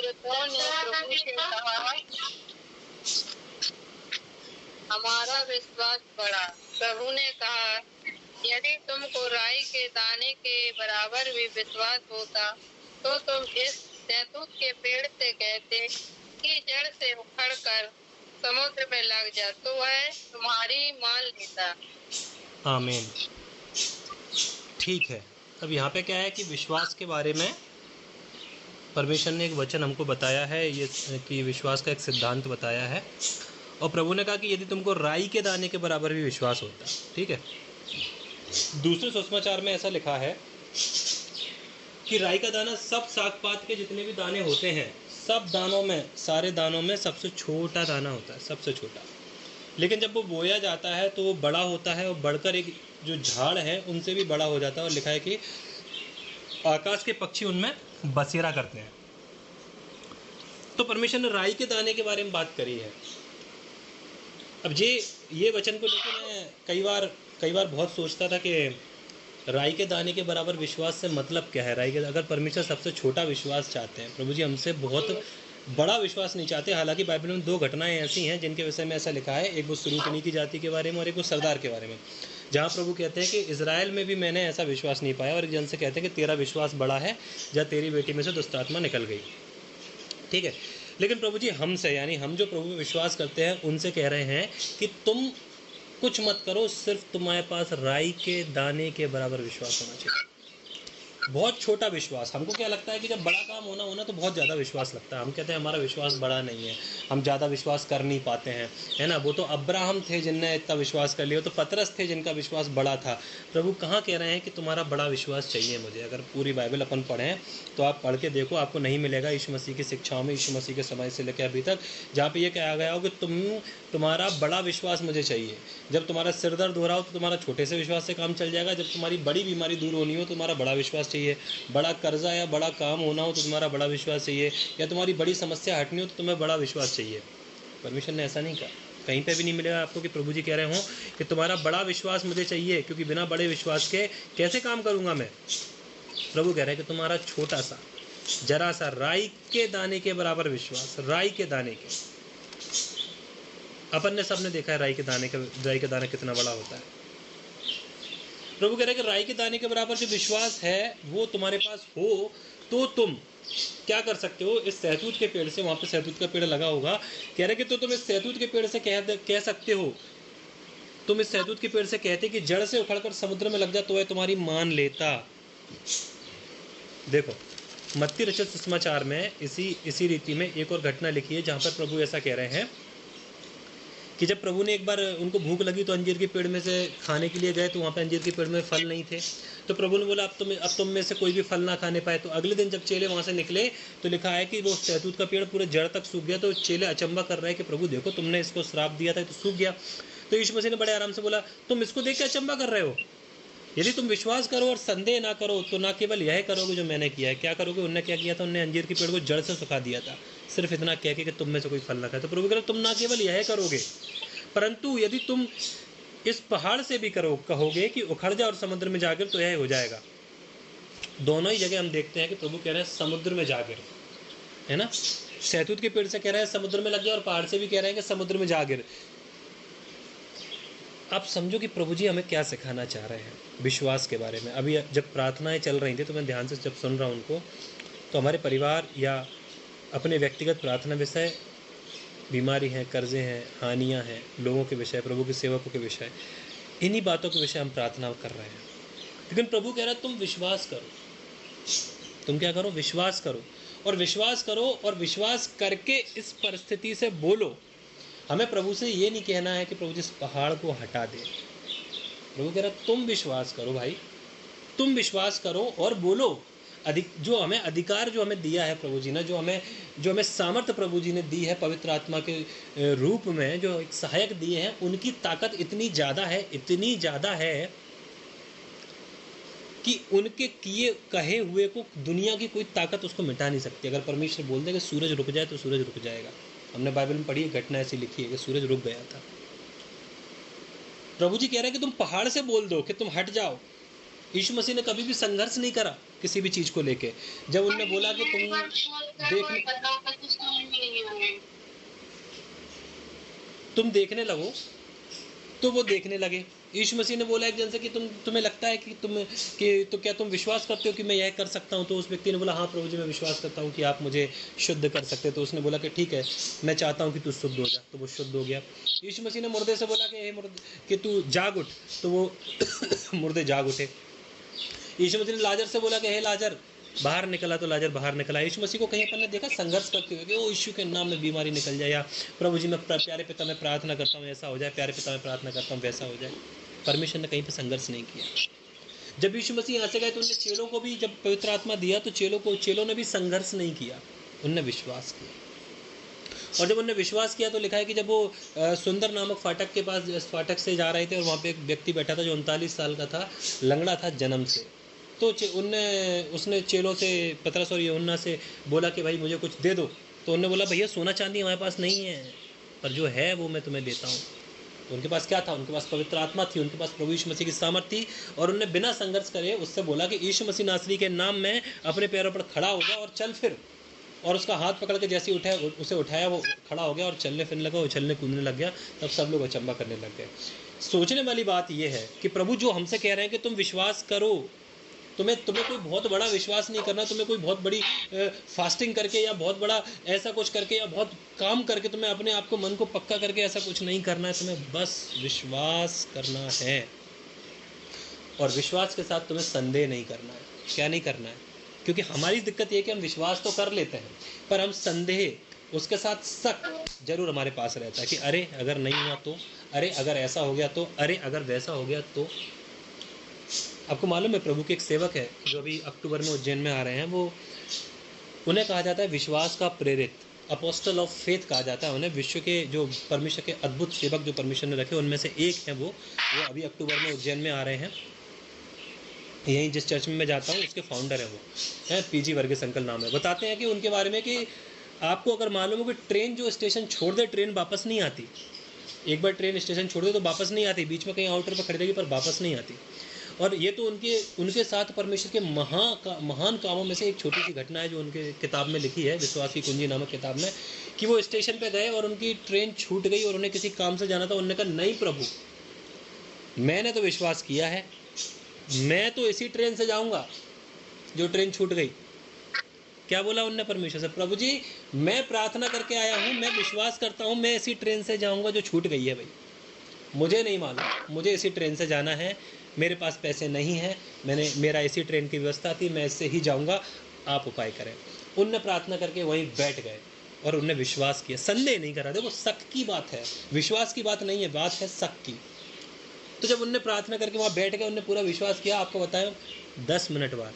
युवकों ने प्रभु से कहा, हमारा विश्वास बढ़ा। प्रभु ने कहा, यदि तुमको राई के दाने के बराबर भी विश्वास होता तो तुम इस शहतूत के पेड़ से कहते कि जड़ से उखड़कर समुद्र में लग जा, तो वह तुम्हारी मान लेता। आमीन। ठीक है, अब यहाँ पे क्या है कि विश्वास के बारे में परमेश्वर ने एक वचन हमको बताया है, ये कि विश्वास का एक सिद्धांत बताया है। और प्रभु ने कहा कि यदि तुमको राई के दाने के बराबर भी विश्वास होता, ठीक है। दूसरे सुसमाचार में ऐसा लिखा है कि राई का दाना सब साग पात के जितने भी दाने होते हैं, सब दानों में, सारे दानों में सबसे छोटा दाना होता है, सबसे छोटा। लेकिन जब वो बोया जाता है तो वो बड़ा होता है और बढ़कर एक जो झाड़ है उनसे भी बड़ा हो जाता है। और लिखा है कि आकाश के पक्षी उनमें बसेरा करते हैं। तो परमेश्वर ने राई के दाने के बारे में बात करी है। अब ये वचन को लेकर मैं कई बार बहुत सोचता था कि राई के दाने के बराबर विश्वास से मतलब क्या है। राई के, अगर परमेश्वर सबसे छोटा विश्वास चाहते हैं, प्रभु जी हमसे बहुत बड़ा विश्वास नहीं चाहते। हालांकि बाइबल में 2 घटनाएं ऐसी हैं जिनके विषय में ऐसा लिखा है, एक वो सुरूकनी की जाति के बारे में और एक वो सरदार के बारे में, जहाँ प्रभु कहते हैं कि इजराइल में भी मैंने ऐसा विश्वास नहीं पाया। और एक जन से कहते हैं कि तेरा विश्वास बड़ा है, जहाँ तेरी बेटी में से दुष्ट आत्मा निकल गई। ठीक है, लेकिन प्रभु जी हमसे, यानी हम जो प्रभु में विश्वास करते हैं उनसे कह रहे हैं कि तुम कुछ मत करो, सिर्फ तुम्हारे पास राई के दाने के बराबर विश्वास होना चाहिए। बहुत छोटा विश्वास। हमको क्या लगता है कि जब बड़ा काम होना तो बहुत ज़्यादा विश्वास लगता है। हम कहते हैं हमारा विश्वास बड़ा नहीं है, हम ज़्यादा विश्वास कर नहीं पाते हैं, है ना। वो तो अब्राहम थे जिनने इतना विश्वास कर लिया, तो पतरस थे जिनका विश्वास बड़ा था। प्रभु कहाँ कह रहे हैं कि तुम्हारा बड़ा विश्वास चाहिए मुझे। अगर पूरी बाइबल अपन पढ़ें तो आप पढ़ के देखो, आपको नहीं मिलेगा यीशु मसीह की शिक्षाओं में, यीशु मसीह के समय से लेकर अभी तक, जहाँ पे ये कहा गया हो कि तुम्हारा बड़ा विश्वास मुझे चाहिए। जब तुम्हारा सिर दर्द हो रहा हो तो तुम्हारा छोटे से विश्वास से काम चल जाएगा। जब तुम्हारी बड़ी बीमारी दूर होनी हो तो तुम्हारा बड़ा विश्वास चाहिए। बड़ा कर्जा या बड़ा काम होना हो तो तुम्हारा बड़ा विश्वास चाहिए। या तुम्हारी बड़ी समस्या हटनी हो तो तुम्हें बड़ा विश्वास चाहिए। परमेश्वर ने ऐसा नहीं कहा, कहीं पे भी नहीं मिलेगा आपको कि प्रभु जी कह रहे हो कि तुम्हारा बड़ा विश्वास मुझे चाहिए, क्योंकि बिना बड़े विश्वास के कैसे काम करूंगा मैं। प्रभु कह रहे हैं कि तुम्हारा छोटा सा, जरा सा राई के दाने के बराबर विश्वास, राई के दाने के। अपन ने सबने देखा है राई के दाना कितना बड़ा होता है। प्रभु कह रहे हैं कि राई के दाने के बराबर जो विश्वास है वो तुम्हारे पास हो तो तुम क्या कर सकते हो। इस सहतूत के पेड़ से, वहां पे सहतूत का पेड़ लगा होगा, कह रहे कि तो तुम इस सहतूत के पेड़ से कह सकते हो, तुम इस सहतूत के पेड़ से कहते कि जड़ से उखड़कर समुद्र में लग जा, तो वह तुम्हारी मान लेता। देखो मत्ती रचित सुसमाचार में इसी रीति में एक और घटना लिखी है, जहां पर प्रभु ऐसा कह रहे हैं कि जब प्रभु ने एक बार, उनको भूख लगी तो अंजीर के पेड़ में से खाने के लिए गए, तो वहाँ पे अंजीर के पेड़ में फल नहीं थे। तो प्रभु ने बोला अब तुम में से कोई भी फल ना खाने पाए। तो अगले दिन जब चेले वहाँ से निकले तो लिखा है कि वो सहतूत का पेड़ पूरे जड़ तक सूख गया। तो चेले अचंबा कर रहे हैं कि प्रभु देखो, तुमने इसको श्राप दिया था तो सूख गया। तो यीशु मसीह ने बड़े आराम से बोला, तुम इसको देख के अचंबा कर रहे हो? यदि तुम विश्वास करो और संदेह ना करो तो ना केवल यह करोगे जो मैंने किया है। क्या करोगे? उन्होंने क्या किया था, उन्होंने अंजीर के पेड़ को जड़ से सुखा दिया था, सिर्फ इतना कह के कि तुम में से कोई फल ना खाए। तो प्रभु कह रहे तुम ना केवल यह करोगे, परंतु यदि तुम इस पहाड़ से भी कहोगे कि उखड़ जा और समुद्र में जा गिर, तो यह हो जाएगा। दोनों ही जगह हम देखते हैं कि प्रभु कह रहे हैं समुद्र में जा गिर, है ना। सहतूत के पेड़ से कह रहे हैं समुद्र में लग जा, और पहाड़ से भी कह रहे हैं कि समुद्र में जा गिर। आप समझो कि प्रभु जी हमें क्या सिखाना चाह रहे हैं विश्वास के बारे में। अभी जब प्रार्थनाएं चल रही थी तो मैं ध्यान से जब सुन रहा हूँ उनको, तो हमारे परिवार या अपने व्यक्तिगत प्रार्थना विषय, बीमारी हैं, कर्जे हैं, हानियां हैं, लोगों के विषय, प्रभु के सेवकों के विषय, इन्हीं बातों के विषय हम प्रार्थना कर रहे हैं। लेकिन प्रभु कह रहा है तुम विश्वास करो। तुम क्या करो? विश्वास करो, और विश्वास करो, और विश्वास करके इस परिस्थिति से बोलो। हमें प्रभु से ये नहीं कहना है कि प्रभु जी इस पहाड़ को हटा दे। प्रभु कह रहा है तुम विश्वास करो भाई, तुम विश्वास करो और बोलो। जो हमें अधिकार जो हमें दिया है प्रभु जी ने, जो हमें सामर्थ्य प्रभु जी ने दी है पवित्र आत्मा के रूप में, जो एक सहायक दिए हैं, उनकी ताकत इतनी ज़्यादा है कि उनके किए कहे हुए को दुनिया की कोई ताकत उसको मिटा नहीं सकती। अगर परमेश्वर बोल दे कि सूरज रुक जाए तो सूरज रुक जाएगा। हमने बाइबल में पढ़ी घटना ऐसी लिखी है कि सूरज रुक गया था। प्रभु जी कह रहे हैं कि तुम पहाड़ से बोल दो कि तुम हट जाओ। यीशु मसीह ने कभी भी संघर्ष नहीं करा। किसी भी चीज़ को लेके। जब उनने बोला कि तुम देखने लगो, तो वो देखने लगे। यीशु मसीह ने बोला एक जन से कि तुम्हें लगता है कि तो क्या तुम विश्वास करते हो कि मैं यह कर सकता हूँ? तो उस व्यक्ति ने बोला हाँ प्रभु जी, मैं विश्वास करता हूँ कि आप मुझे शुद्ध कर सकते हो। तो उसने बोला कि ठीक है, मैं चाहता हूँ कि तू शुद्ध हो जा। तो वो शुद्ध हो गया। यीशु मसीह ने मुर्दे से बोला कि हे मुर्दे, कि तू जाग उठ। तो वो मुर्दे जाग उठे। यीशु मसीह ने लाजर से बोला कि हे लाजर बाहर निकला। तो लाजर बाहर निकला। यीशु मसीह को कहीं अपन ने देखा संघर्ष करते हुए कि ओ यीशु के नाम में बीमारी निकल जाए, या प्रभु जी मैं प्यारे पिता में प्रार्थना करता हूँ ऐसा हो जाए, प्यारे पिता में प्रार्थना करता हूँ वैसा हो जाए। परमेश्वर ने कहीं पर संघर्ष नहीं किया। जब यीशु मसीह यहाँ से गए तो उन्होंने चेलों को भी जब पवित्र आत्मा दिया तो चेलों ने भी संघर्ष नहीं किया, उनने विश्वास किया। और जब उन्होंने विश्वास किया तो लिखा है कि जब वो सुंदर नामक फाटक के पास फाटक से जा रहे थे और वहाँ पे एक व्यक्ति बैठा था जो 39 साल का था, लंगड़ा था जन्म से। तो उसने चेलों से, पतरस और यूहन्ना से बोला कि भाई मुझे कुछ दे दो। तो उन्होंने बोला भैया सोना चांदी हमारे पास नहीं है, पर जो है वो मैं तुम्हें देता हूँ। तो उनके पास क्या था? उनके पास पवित्र आत्मा थी, उनके पास प्रभु यीशु मसीह की सामर्थ थी। और उन्होंने बिना संघर्ष करे उससे बोला कि यीशु मसीह नासरी के नाम में अपने पैरों पर खड़ा हो गया और चल फिर। और उसका हाथ पकड़ के जैसे उसे उठाया, वो खड़ा हो गया और चलने फिरने लगा, उछलने कूदने लग गया। तब सब लोग अचंबा करने लग गए। सोचने वाली बात यह है कि प्रभु जो हमसे कह रहे हैं कि तुम विश्वास करो, तुम्हें कोई बहुत बड़ा विश्वास नहीं करना, तुम्हें कोई बहुत बड़ी फास्टिंग करके या बहुत बड़ा ऐसा कुछ करके या बहुत काम करके तुम्हें अपने आप को मन को पक्का करके ऐसा कुछ नहीं करना है। तुम्हें बस विश्वास करना है। और विश्वास के साथ तुम्हें संदेह नहीं करना है। क्या नहीं करना है? क्योंकि हमारी दिक्कत ये है कि हम विश्वास तो कर लेते हैं, पर हम संदेह, उसके साथ शक जरूर हमारे पास रहता है कि अरे अगर नहीं हुआ तो, अरे अगर ऐसा हो गया तो, अरे अगर वैसा हो गया तो। आपको मालूम है प्रभु के एक सेवक है जो अभी अक्टूबर में उज्जैन में आ रहे हैं, वो उन्हें कहा जाता है विश्वास का प्रेरित, अपोस्टल ऑफ फेथ कहा जाता है उन्हें। विश्व के जो परमेश्वर के अद्भुत सेवक जो परमेश्वर ने रखे उनमें से एक है वो अभी अक्टूबर में उज्जैन में आ रहे हैं। यहीं जिस चर्च में मैं जाता हूँ उसके फाउंडर है वो, हैं पीजी वर्गीस अंकल नाम है। बताते हैं कि उनके बारे में कि आपको अगर मालूम हो कि ट्रेन जो स्टेशन छोड़ दे, ट्रेन वापस नहीं आती। एक बार ट्रेन स्टेशन छोड़ दे तो वापस नहीं आती, बीच में कहीं आउटर पर खड़ी रहेगी पर वापस नहीं आती। और ये तो उनके साथ परमेश्वर के महान कामों में से एक छोटी सी घटना है जो उनके किताब में लिखी है, विश्वास की कुंजी नामक किताब में, कि वो स्टेशन पे गए और उनकी ट्रेन छूट गई और उन्हें किसी काम से जाना था। उन्होंने कहा नहीं प्रभु, मैंने तो विश्वास किया है, मैं तो इसी ट्रेन से जाऊंगा जो ट्रेन छूट गई। क्या बोला उनने परमेश्वर से? प्रभु जी मैं प्रार्थना करके आया हूँ, मैं विश्वास करता हूँ मैं इसी ट्रेन से जाऊँगा जो छूट गई है। भाई मुझे नहीं मालूम, मुझे इसी ट्रेन से जाना है, मेरे पास पैसे नहीं हैं, मेरा इसी ट्रेन की व्यवस्था थी, मैं इससे ही जाऊँगा, आप उपाय करें। उनने प्रार्थना करके वहीं बैठ गए और उनने विश्वास किया, संदेह नहीं करा। देखो शक की बात है, विश्वास की बात नहीं है, बात है शक की। तो जब उनने प्रार्थना करके वहाँ बैठ गए, उनने पूरा विश्वास किया। आपको बताया 10 मिनट बाद,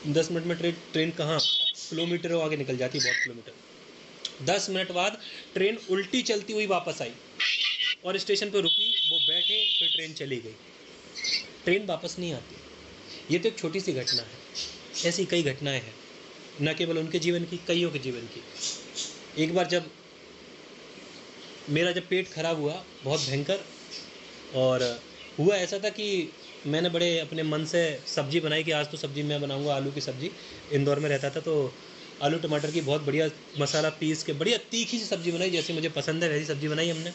10 मिनट में ट्रेन कहाँ किलोमीटरों आगे निकल जाती, बहुत किलोमीटर। 10 मिनट बाद ट्रेन उल्टी चलती हुई वापस आई और स्टेशन पर रुकी, वो बैठे, फिर ट्रेन चली गई। ट्रेन वापस नहीं आती। ये तो एक छोटी सी घटना है, ऐसी कई घटनाएं हैं, न केवल उनके जीवन की, कईयों के जीवन की। एक बार जब मेरा पेट खराब हुआ बहुत भयंकर, और हुआ ऐसा था कि मैंने बड़े अपने मन से सब्जी बनाई कि आज तो सब्जी मैं बनाऊंगा, आलू की सब्जी। इंदौर में रहता था तो आलू टमाटर की बहुत बढ़िया मसाला पीस के बढ़िया तीखी सी सब्जी बनाई, जैसी मुझे पसंद है वैसी सब्जी बनाई हमने।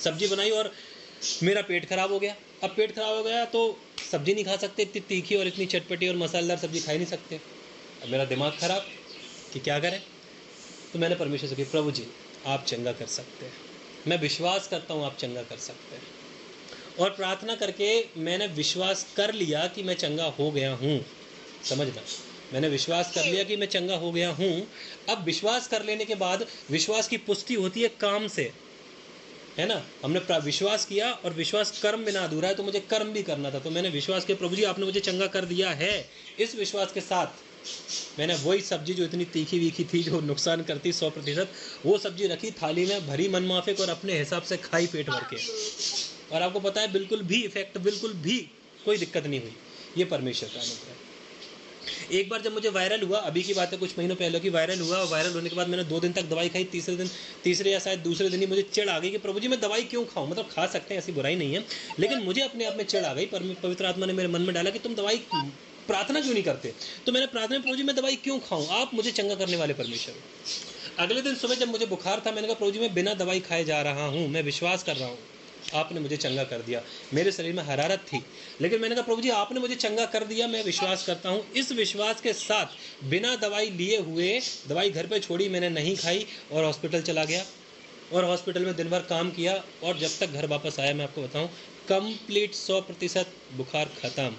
सब्जी बनाई और मेरा पेट खराब हो गया। अब पेट खराब हो गया तो सब्जी नहीं खा सकते, इतनी तीखी और इतनी चटपटी और मसालेदार सब्जी खा ही नहीं सकते। अब मेरा दिमाग खराब कि क्या करें। तो मैंने परमेश्वर से कहा प्रभु जी आप चंगा कर सकते हैं, मैं विश्वास करता हूँ आप चंगा कर सकते हैं। और प्रार्थना करके मैंने विश्वास कर लिया कि मैं चंगा हो गया हूँ। समझना, मैंने विश्वास कर लिया कि मैं चंगा हो गया हूँ। अब विश्वास कर लेने के बाद विश्वास की पुष्टि होती है काम से, है ना। हमने विश्वास किया और विश्वास कर्म बिना अधूरा है, तो मुझे कर्म भी करना था। तो मैंने विश्वास किया प्रभु जी आपने मुझे चंगा कर दिया है। इस विश्वास के साथ मैंने वही सब्जी जो इतनी तीखी वीखी थी, जो नुकसान करती 100%, वो सब्जी रखी थाली में, भरी मनमाफिक और अपने हिसाब से खाई पेट भर के। और आपको पता है बिल्कुल भी इफेक्ट, बिल्कुल भी कोई दिक्कत नहीं हुई। ये परमेश्वर का अनुग्रह है। एक बार जब मुझे वायरल हुआ, अभी की बात है कुछ महीनों पहले की, वायरल हुआ और वायरल होने के बाद मैंने 2 दिन तक दवाई खाई। तीसरे या शायद दूसरे दिन ही मुझे चिढ़ आ गई कि प्रभु जी मैं दवाई क्यों खाऊं। मतलब खा सकते हैं, ऐसी बुराई नहीं है, लेकिन मुझे अपने आप में चिढ़ आ गई। पवित्र आत्मा ने मेरे मन में डाला कि तुम दवाई प्रार्थना क्यों नहीं करते? तो मैंने प्रार्थना में, प्रभु जी मैं दवाई क्यों खाऊं, आप मुझे चंगा करने वाले परमेश्वर हो। अगले दिन सुबह जब मुझे बुखार था, मैंने कहा प्रभु जी मैं बिना दवाई खाए जा रहा हूँ, मैं विश्वास कर रहा हूँ, आपने मुझे चंगा कर दिया। मेरे शरीर में हरारत थी, लेकिन मैंने कहा प्रभु जी आपने मुझे चंगा कर दिया, मैं विश्वास करता हूँ। इस विश्वास के साथ बिना दवाई लिए हुए, दवाई घर पे छोड़ी, मैंने नहीं खाई और हॉस्पिटल चला गया और हॉस्पिटल में दिन भर काम किया, और जब तक घर वापस आया, मैं आपको बताऊं, कंप्लीट 100% बुखार खत्म।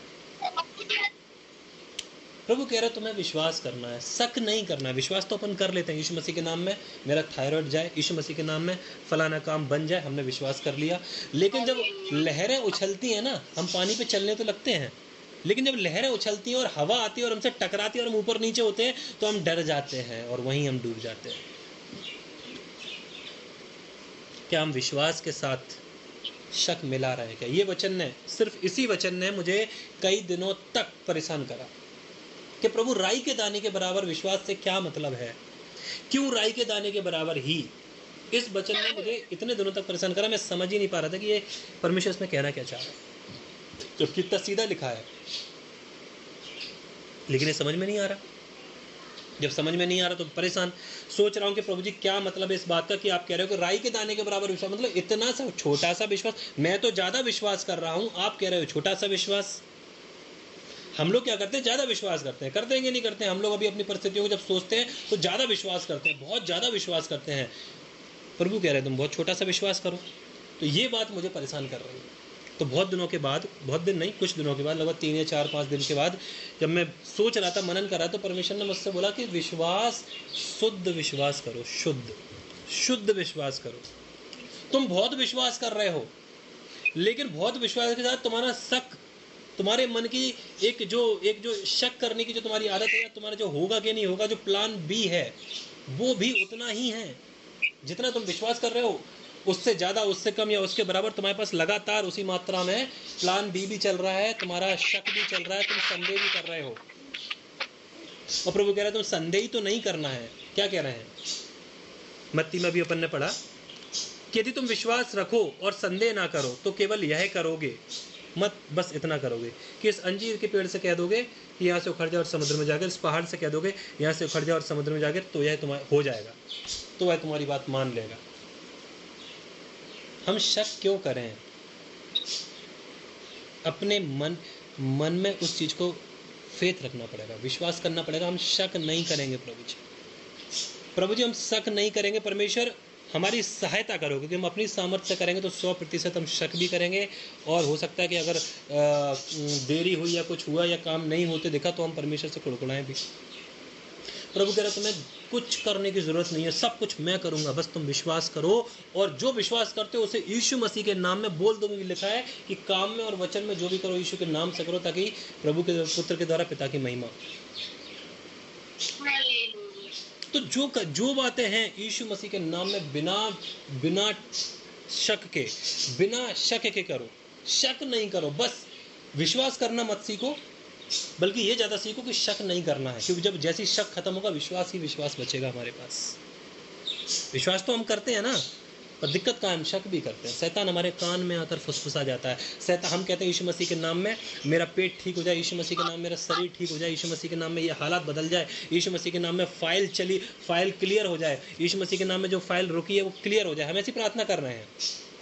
प्रभु कह रहे तुम्हें विश्वास करना है, शक नहीं करना है। विश्वास तो अपन कर लेते हैं, यीशु मसीह के नाम में मेरा थायराइड जाए, यीशु मसीह के नाम में फलाना काम बन जाए, हमने विश्वास कर लिया। लेकिन जब लहरें उछलती हैं ना, हम पानी पे चलने तो लगते हैं, लेकिन जब लहरें उछलती हैं और हवा आती है और हमसे टकराती है और हम ऊपर नीचे होते हैं, तो हम डर जाते हैं और वहीं हम डूब जाते हैं। क्या हम विश्वास के साथ शक मिला रहे हैं क्या? ये वचन ने, सिर्फ इसी वचन ने मुझे कई दिनों तक परेशान करा कि प्रभु राई के दाने के बराबर विश्वास से क्या मतलब है, क्यों राई के दाने के बराबर ही? इस वचन ने मुझे इतने दिनों तक परेशान करा, मैं समझ ही नहीं पा रहा था कि ये परमेश्वर इसमें कहना क्या चाह रहा है, जबकि इतना सीधा लिखा है, लेकिन ये समझ में नहीं आ रहा। जब समझ में नहीं आ रहा तो परेशान, सोच रहा हूँ कि प्रभु जी क्या मतलब है इस बात का कि आप कह रहे हो कि राई के दाने के बराबर विश्वास, मतलब इतना सा छोटा सा विश्वास। मैं तो ज़्यादा विश्वास कर रहा हूँ, आप कह रहे हो छोटा सा विश्वास। हम लोग क्या करते हैं, ज़्यादा विश्वास करते हैं, करते हैं कि नहीं करते हैं? हम लोग अभी अपनी परिस्थितियों को जब सोचते हैं तो ज़्यादा विश्वास करते हैं, बहुत ज़्यादा विश्वास करते हैं। प्रभु कह रहे हैं तुम बहुत छोटा सा विश्वास करो। तो ये बात मुझे परेशान कर रही है। तो बहुत दिनों के बाद, बहुत दिन नहीं, कुछ दिनों के बाद, लगभग 3 या 4-5 दिन के बाद, जब मैं सोच रहा था, मनन कर रहा था, तो परमेश्वर ने मुझसे बोला कि विश्वास, शुद्ध विश्वास करो, शुद्ध विश्वास करो। तुम बहुत विश्वास कर रहे हो, लेकिन बहुत विश्वास के साथ तुम्हारा शक, तुम्हारे मन की एक जो शक करने की जो तुम्हारी आदत है, या तुम्हारा जो होगा कि नहीं होगा, जो प्लान बी है, वो भी उतना ही है जितना तुम विश्वास कर रहे हो। उससे ज़्यादा, उससे कम या उसके बराबर तुम्हारे पास लगातार उसी मात्रा में प्लान बी भी चल रहा है, तुम्हारा शक भी चल रहा है, तुम संदेह भी कर रहे हो। और प्रभु कह रहे हैं तुम संदेह तो नहीं करना है। क्या कह रहे हैं? मत्ती में भी अपन ने पढ़ा कि यदि तुम विश्वास रखो और संदेह ना करो तो केवल यह करोगे, मत बस इतना करोगे कि इस अंजीर के पेड़ से कह दोगे कि यहाँ से उखड़ जाए और समुद्र में जाकर, इस पहाड़ से कह दोगे यहाँ से उखड़ जाए और समुद्र में जाकर, तो यह तुम्हारा हो जाएगा, तो वह तुम्हारी बात मान लेगा। हम शक क्यों करें? अपने मन में उस चीज़ को फेथ रखना पड़ेगा, विश्वास करना पड़ेगा। हम शक नहीं करेंगे प्रभु जी हम शक नहीं करेंगे। परमेश्वर हमारी सहायता करो, क्योंकि हम अपनी सामर्थ्य से करेंगे तो 100% हम शक भी करेंगे, और हो सकता है कि अगर देरी हुई या कुछ हुआ या काम नहीं होते दिखा तो हम परमेश्वर से कुड़कुड़ाएं भी। प्रभु कह रहे तुम्हें कुछ करने की जरूरत नहीं है, सब कुछ मैं करूंगा, बस तुम विश्वास करो। और जो विश्वास करते हो उसे यीशु मसीह के नाम में बोल दूंगी। लिखा है कि काम में और वचन में जो भी करो यीशु के नाम से करो, ताकि प्रभु के पुत्र के द्वारा पिता की महिमा। तो जो बातें हैं यीशु मसीह के नाम में बिना शक के करो। शक नहीं करो, बस विश्वास करना मत सीखो, बल्कि ये ज़्यादा सीखो कि शक नहीं करना है, क्योंकि जब जैसी शक खत्म होगा विश्वास ही विश्वास बचेगा हमारे पास। विश्वास तो हम करते हैं ना, पर दिक्कत का हम शक भी करते हैं। शैतान हमारे कान में आकर फुसफुसा जाता है। शैतान, हम कहते हैं यीशु मसीह के नाम में मेरा पेट ठीक हो जाए, यीशु मसीह के नाम में मेरा शरीर ठीक हो जाए, यीशु मसीह के नाम में ये हालात बदल जाए, यीशु मसीह के नाम में फाइल क्लियर हो जाए, यीशु मसीह के नाम में जो फाइल रुकी है वो क्लियर हो जाए। हम ऐसी प्रार्थना कर रहे हैं,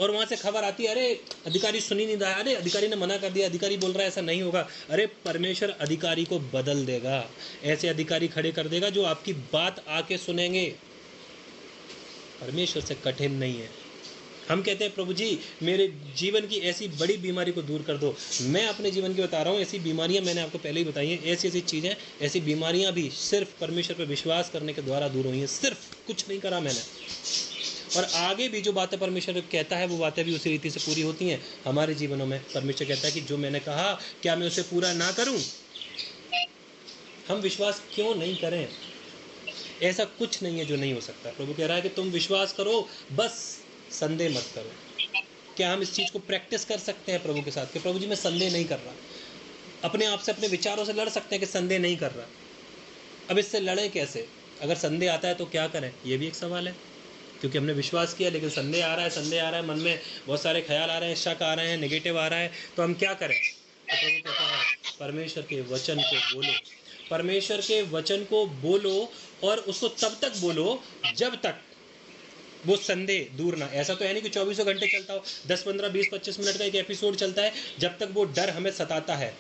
और वहाँ से खबर आती है, अरे अधिकारी सुन ही नहीं रहा, अरे अधिकारी ने मना कर दिया, अधिकारी बोल रहा है ऐसा नहीं होगा। अरे परमेश्वर अधिकारी को बदल देगा, ऐसे अधिकारी खड़े कर देगा जो आपकी बात आके सुनेंगे। परमेश्वर से कठिन नहीं है। हम कहते हैं प्रभु जी मेरे जीवन की ऐसी बड़ी बीमारी को दूर कर दो। मैं अपने जीवन की बता रहा हूँ, ऐसी बीमारियाँ मैंने आपको पहले ही बताई हैं, ऐसी चीज़ें, ऐसी बीमारियाँ भी सिर्फ परमेश्वर पर विश्वास करने के द्वारा दूर हुई हैं। सिर्फ कुछ नहीं करा मैंने, और आगे भी जो बातें परमेश्वर कहता है वो बातें भी उसी रीति से पूरी होती हैं हमारे जीवनों में। परमेश्वर कहता है कि जो मैंने कहा क्या मैं उसे पूरा ना करूं? हम विश्वास क्यों नहीं करें? ऐसा कुछ नहीं है जो नहीं हो सकता। प्रभु कह रहा है कि तुम विश्वास करो, बस संदेह मत करो। क्या हम इस चीज़ को प्रैक्टिस कर सकते हैं प्रभु के साथ कि प्रभु जी मैं संदेह नहीं कर रहा? अपने आप से, अपने विचारों से लड़ सकते हैं कि संदेह नहीं कर रहा। अब इससे लड़ें कैसे? अगर संदेह आता है तो क्या करें, ये भी एक सवाल है, क्योंकि हमने विश्वास किया लेकिन संदेह आ रहा है, मन में बहुत सारे ख्याल आ रहे हैं, शक आ रहे हैं, नेगेटिव आ रहा है, तो हम क्या करें? तो प्रभु कहता है परमेश्वर के वचन को बोलो, परमेश्वर के वचन को बोलो, और उसको तब तक बोलो जब तक वो संदेह दूर ना। ऐसा तो है नहीं कि 24 घंटे चलता हो, 10, 15, 20, 25 मिनट का एक एपिसोड चलता है, जब तक वो डर हमें सताता है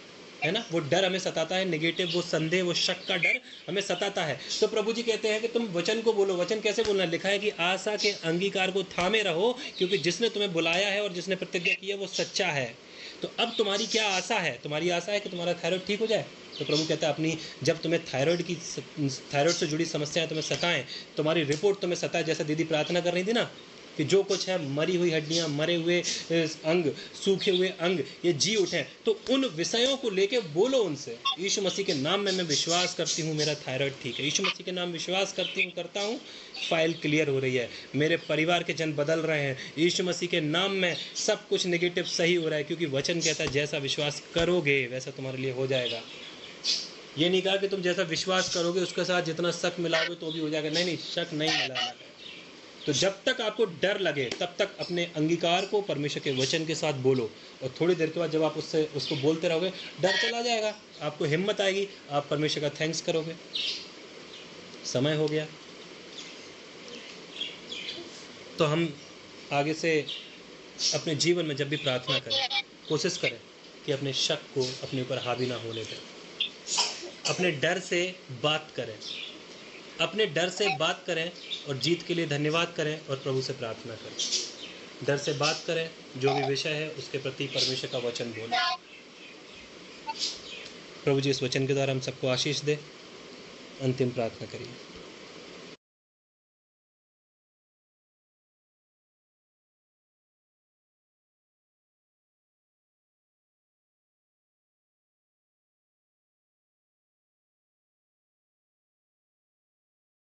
ना, वो डर हमें सताता है, नेगेटिव वो संदेह, वो शक का डर हमें सताता है। तो प्रभु जी कहते हैं कि तुम वचन को बोलो। वचन कैसे बोलना? लिखा है कि आशा के अंगीकार को थामे रहो, क्योंकि जिसने तुम्हें बुलाया है और जिसने प्रतिज्ञा की है वो सच्चा है। तो अब तुम्हारी क्या आशा है? तुम्हारी आशा है कि तुम्हारा थायराइड ठीक हो जाए। तो प्रभु कहता है अपनी, जब तुम्हें थायराइड से जुड़ी समस्याएं तुम्हें सताएं, तुम्हारी रिपोर्ट तुम्हें सताए, जैसा दीदी प्रार्थना कर रही थी ना कि जो कुछ है, मरी हुई हड्डियां, मरे हुए अंग, सूखे हुए अंग, ये जी उठे, तो उन विषयों को लेके बोलो उनसे, यीशु मसीह के नाम में मैं विश्वास करती हूँ मेरा थायराइड ठीक है, यीशु मसीह के नाम विश्वास करता हूँ फाइल क्लियर हो रही है, मेरे परिवार के जन बदल रहे हैं, यीशु मसीह के नाम में सब कुछ नेगेटिव सही हो रहा है, क्योंकि वचन कहता है जैसा विश्वास करोगे वैसा तुम्हारे लिए हो जाएगा। ये नहीं कहा कि तुम जैसा विश्वास करोगे उसके साथ जितना शक मिलाओगे तो भी हो जाएगा, नहीं, शक नहीं मिलाना है। तो जब तक आपको डर लगे तब तक अपने अंगीकार को परमेश्वर के वचन के साथ बोलो, और थोड़ी देर के बाद जब आप उसको बोलते रहोगे डर चला जाएगा, आपको हिम्मत आएगी, आप परमेश्वर का थैंक्स करोगे। समय हो गया, तो हम आगे से अपने जीवन में जब भी प्रार्थना करें कोशिश करें कि अपने शक को अपने ऊपर हावी ना होने दें, अपने डर से बात करें, अपने डर से बात करें और जीत के लिए धन्यवाद करें और प्रभु से प्रार्थना करें। डर से बात करें, जो भी विषय है उसके प्रति परमेश्वर का वचन बोलें। प्रभु जी इस वचन के द्वारा हम सबको आशीष दे। अंतिम प्रार्थना करिए।